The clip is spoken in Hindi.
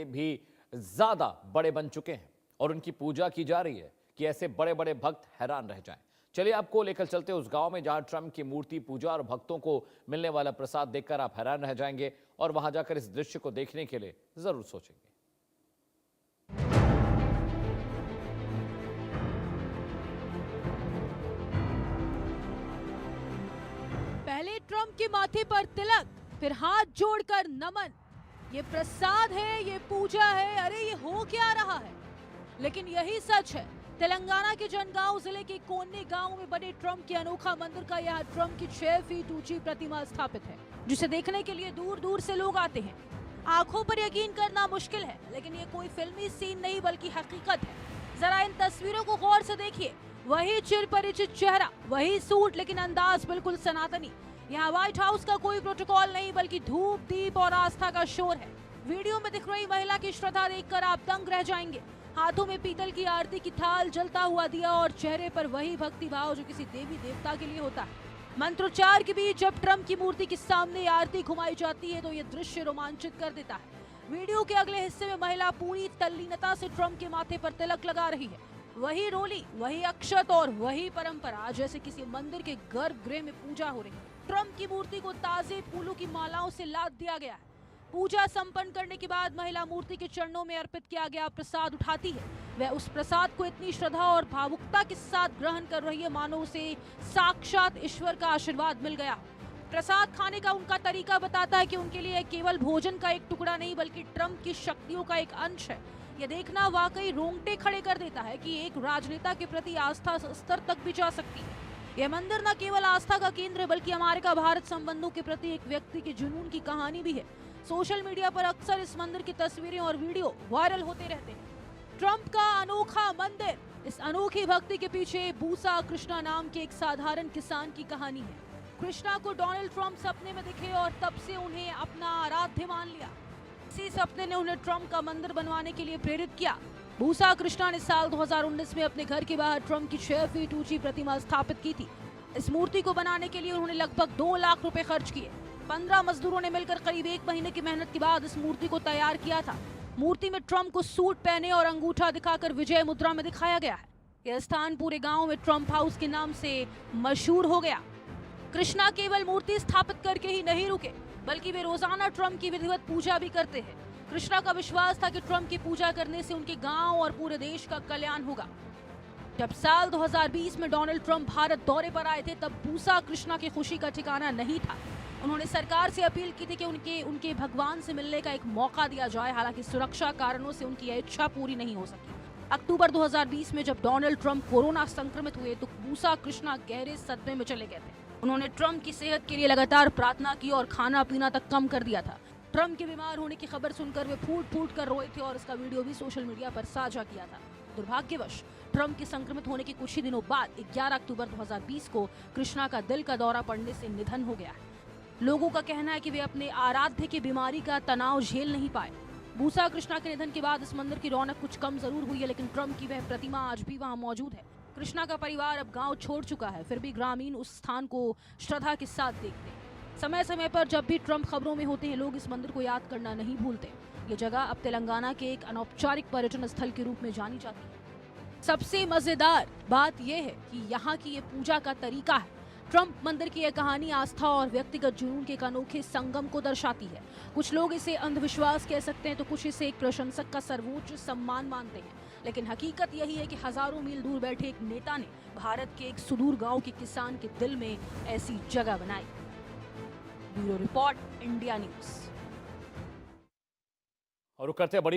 भी ज्यादा बड़े बन चुके हैं और उनकी पूजा की जा रही है कि ऐसे बड़े बड़े भक्त हैरान रह जाएं। चलिए आपको लेकर चलते उस गांव में जहां ट्रंप की मूर्ति पूजा और भक्तों को मिलने वाला प्रसाद देखकर आप हैरान रह जाएंगे और वहां जाकर इस दृश्य को देखने के लिए जरूर सोचेंगे। पहले ट्रंप के माथे पर तिलक, फिर हाथ जोड़कर नमन। ये प्रसाद है, ये पूजा है, अरे ये हो क्या रहा है? लेकिन यही सच है। तेलंगाना के जनगांव जिले के कोन्नी गांव में बने ट्रंप के अनोखा मंदिर का यहाँ ट्रंप की 6 फीट ऊंची प्रतिमा स्थापित है, जिसे देखने के लिए दूर दूर से लोग आते हैं। आंखों पर यकीन करना मुश्किल है, लेकिन ये कोई फिल्मी सीन नहीं बल्कि हकीकत है। जरा इन तस्वीरों को गौर से देखिए। वही चिर परिचित चेहरा, वही सूट, लेकिन अंदाज बिल्कुल सनातनी। यहाँ व्हाइट हाउस का कोई प्रोटोकॉल नहीं बल्कि धूप, दीप और आस्था का शोर है। वीडियो में दिख रही महिला की श्रद्धा देखकर आप दंग रह जाएंगे। हाथों में पीतल की आरती की थाल, जलता हुआ दिया और चेहरे पर वही भक्ति भाव जो किसी देवी देवता के लिए होता है। मंत्रोच्चार के बीच जब ट्रंप की मूर्ति के सामने आरती घुमाई जाती है तो ये दृश्य रोमांचित कर देता है। वीडियो के अगले हिस्से में महिला पूरी तल्लीनता से ट्रंप के माथे पर तिलक लगा रही है। वही रोली, वही अक्षत और वही परंपरा, जैसे किसी मंदिर के गर्भगृह में पूजा हो रही है। ट्रंप की मूर्ति को ताजे फूलों की मालाओं से लाद दिया गया है। पूजा संपन्न करने के बाद महिला मूर्ति के चरणों में अर्पित किया गया प्रसाद उठाती है। वह उस प्रसाद को इतनी श्रद्धा और भावुकता के साथ ग्रहण कर रही है मानो उसे साक्षात ईश्वर का आशीर्वाद मिल गया। प्रसाद खाने का उनका तरीका बताता है कि उनके लिए केवल भोजन का एक टुकड़ा नहीं बल्कि ट्रंप की शक्तियों का एक अंश है। यह देखना वाकई रोंगटे खड़े कर देता है कि एक राजनेता के प्रति आस्था स्तर तक भी जा सकती है। यह मंदिर न केवल आस्था का केंद्र है बल्कि अमेरिका भारत संबंधों के प्रति एक व्यक्ति के जुनून की कहानी भी है। सोशल मीडिया पर अक्सर इस मंदिर की तस्वीरें और वीडियो वायरल होते रहते हैं। ट्रंप का अनोखा मंदिर, इस अनोखी भक्ति के पीछे बूसा कृष्णा नाम के एक साधारण किसान की कहानी है। कृष्णा को डोनाल्ड ट्रंप सपने में दिखे और तब से उन्हें अपना आराध्य मान लिया। इसी सपने ने उन्हें ट्रंप का मंदिर बनवाने के लिए प्रेरित किया। बूसा कृष्णा ने साल 2019 में अपने घर के बाहर ट्रंप की 6 फीट ऊंची प्रतिमा स्थापित की थी। इस मूर्ति को बनाने के लिए उन्होंने लगभग 2 लाख रुपए खर्च किए। 15 मजदूरों ने मिलकर करीब 1 महीने की मेहनत के बाद इस मूर्ति को तैयार किया था। मूर्ति में ट्रंप को सूट पहने और अंगूठा दिखाकर विजय मुद्रा में दिखाया गया है। यह स्थान पूरे गांव में ट्रंप हाउस के नाम से मशहूर हो गया। कृष्णा केवल मूर्ति स्थापित करके ही नहीं रुके, बल्कि वे रोजाना ट्रंप की विधिवत पूजा भी करते हैं। कृष्णा का विश्वास था कि ट्रंप की पूजा करने से उनके गांव और पूरे देश का कल्याण होगा। जब साल 2020 में डोनाल्ड ट्रंप भारत दौरे पर आए थे तब बूसा कृष्णा की खुशी का ठिकाना नहीं था। उन्होंने सरकार से अपील की थी कि उनके भगवान से मिलने का एक मौका दिया जाए। हालांकि सुरक्षा कारणों से उनकी इच्छा पूरी नहीं हो सकी। अक्टूबर 2020 में जब डोनाल्ड ट्रंप कोरोना संक्रमित हुए तो बूसा कृष्णा गहरे सदमे में चले गए थे। उन्होंने ट्रंप की सेहत के लिए लगातार प्रार्थना की और खाना पीना तक कम कर दिया था। ट्रंप के बीमार होने की खबर सुनकर वे फूट फूट कर रोए थे और इसका वीडियो भी सोशल मीडिया पर साझा किया था। दुर्भाग्यवश ट्रंप के संक्रमित होने के कुछ ही दिनों बाद 11 अक्टूबर 2020 को कृष्णा का दिल का दौरा पड़ने से निधन हो गया है। लोगों का कहना है कि वे अपने आराध्य की बीमारी का तनाव झेल नहीं पाए। बूसा कृष्णा के निधन के बाद इस मंदिर की रौनक कुछ कम जरूर हुई है, लेकिन ट्रंप की वह प्रतिमा आज भी वहां मौजूद है। कृष्णा का परिवार अब गांव छोड़ चुका है, फिर भी ग्रामीण उस स्थान को श्रद्धा के साथ देखते हैं। समय समय पर जब भी ट्रंप खबरों में होते हैं लोग इस मंदिर को याद करना नहीं भूलते। ये जगह अब तेलंगाना के एक अनौपचारिक पर्यटन स्थल के रूप में जानी जाती है। सबसे मजेदार बात यह है कि यहाँ की ये पूजा का तरीका है। ट्रंप मंदिर की यह कहानी आस्था और व्यक्तिगत जुनून के एक अनोखे संगम को दर्शाती है। कुछ लोग इसे अंधविश्वास कह सकते हैं तो कुछ इसे एक प्रशंसक का सर्वोच्च सम्मान मानते हैं, लेकिन हकीकत यही है कि हजारों मील दूर बैठे एक नेता ने भारत के एक सुदूर गांव के किसान के दिल में ऐसी जगह बनाई। Bureau report, India news. और करते बड़ी